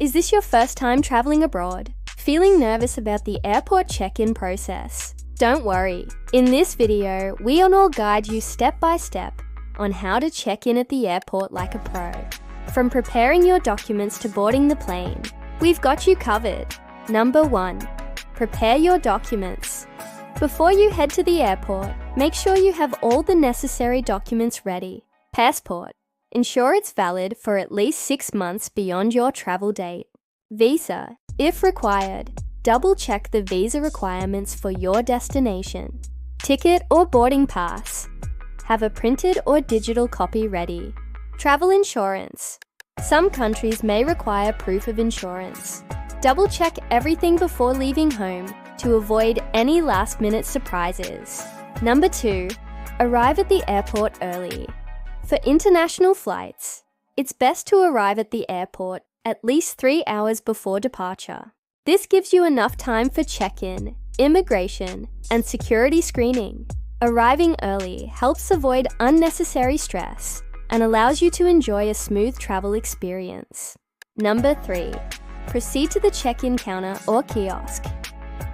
Is this your first time traveling abroad? Feeling nervous about the airport check-in process? Don't worry. In this video, we'll guide you step by step on how to check in at the airport like a pro. From preparing your documents to boarding the plane, we've got you covered. Number 1. Prepare your documents. Before you head to the airport, make sure you have all the necessary documents ready. Passport. Ensure it's valid for at least 6 months beyond your travel date. Visa. If required, double-check the visa requirements for your destination. Ticket or boarding pass. Have a printed or digital copy ready. Travel insurance. Some countries may require proof of insurance. Double-check everything before leaving home to avoid any last-minute surprises. Number 2. Arrive at the airport early. For international flights, it's best to arrive at the airport at least 3 hours before departure. This gives you enough time for check-in, immigration, and security screening. Arriving early helps avoid unnecessary stress and allows you to enjoy a smooth travel experience. Number 3. Proceed to the check-in counter or kiosk.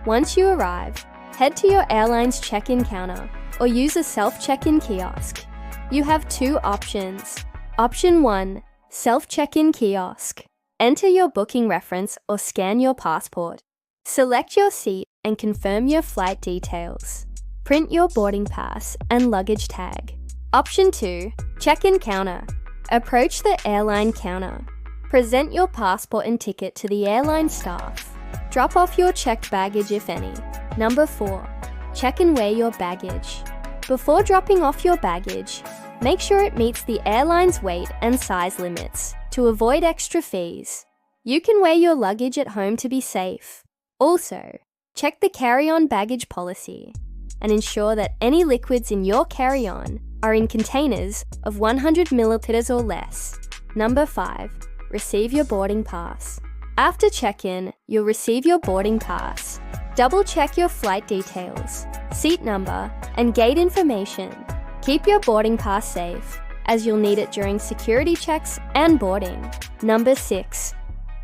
Once you arrive, head to your airline's check-in counter or use a self-check-in kiosk. You have 2 options. Option 1. Self-check-in kiosk. Enter your booking reference or scan your passport. Select your seat and confirm your flight details. Print your boarding pass and luggage tag. Option 2. Check-in counter. Approach the airline counter. Present your passport and ticket to the airline staff. Drop off your checked baggage if any. Number 4. Check and weigh your baggage. Before dropping off your baggage, make sure it meets the airline's weight and size limits to avoid extra fees. You can weigh your luggage at home to be safe. Also, check the carry-on baggage policy and ensure that any liquids in your carry-on are in containers of 100 milliliters or less. Number 5. Receive your boarding pass. After check-in, you'll receive your boarding pass. Double-check your flight details, seat number, and gate information. Keep your boarding pass safe, as you'll need it during security checks and boarding. Number 6.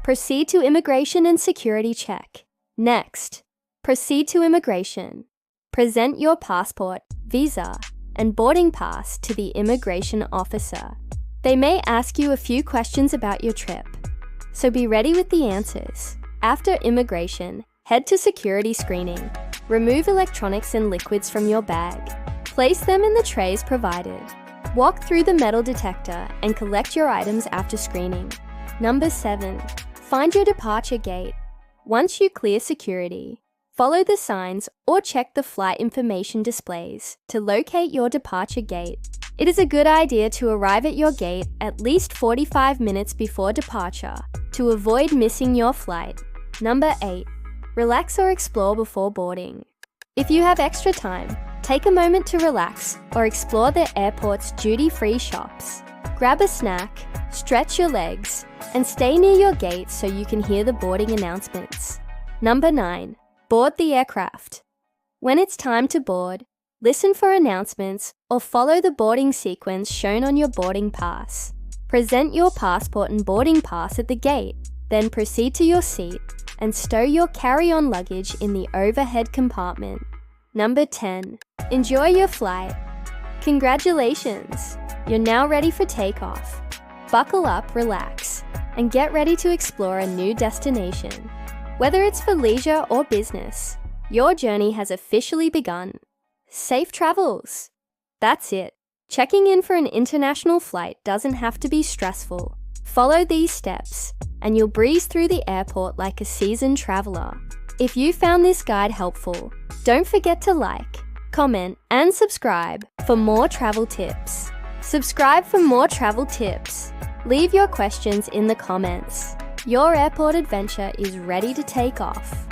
Proceed to immigration and security check. Next, proceed to immigration. Present your passport, visa, and boarding pass to the immigration officer. They may ask you a few questions about your trip, so be ready with the answers. After immigration, head to security screening. Remove electronics and liquids from your bag. Place them in the trays provided. Walk through the metal detector and collect your items after screening. Number 7. Find your departure gate. Once you clear security, follow the signs or check the flight information displays to locate your departure gate. It is a good idea to arrive at your gate at least 45 minutes before departure to avoid missing your flight. Number 8. Relax or explore before boarding. If you have extra time, take a moment to relax or explore the airport's duty-free shops. Grab a snack, stretch your legs, and stay near your gate so you can hear the boarding announcements. Number 9. Board the aircraft. When it's time to board, listen for announcements or follow the boarding sequence shown on your boarding pass. Present your passport and boarding pass at the gate, then proceed to your seat and stow your carry-on luggage in the overhead compartment. Number 10. Enjoy your flight. Congratulations! You're now ready for takeoff. Buckle up, relax, and get ready to explore a new destination. Whether it's for leisure or business, your journey has officially begun. Safe travels! That's it. Checking in for an international flight doesn't have to be stressful. Follow these steps, and you'll breeze through the airport like a seasoned traveler. If you found this guide helpful, don't forget to like, comment, and subscribe for more travel tips. Subscribe for more travel tips. Leave your questions in the comments. Your airport adventure is ready to take off.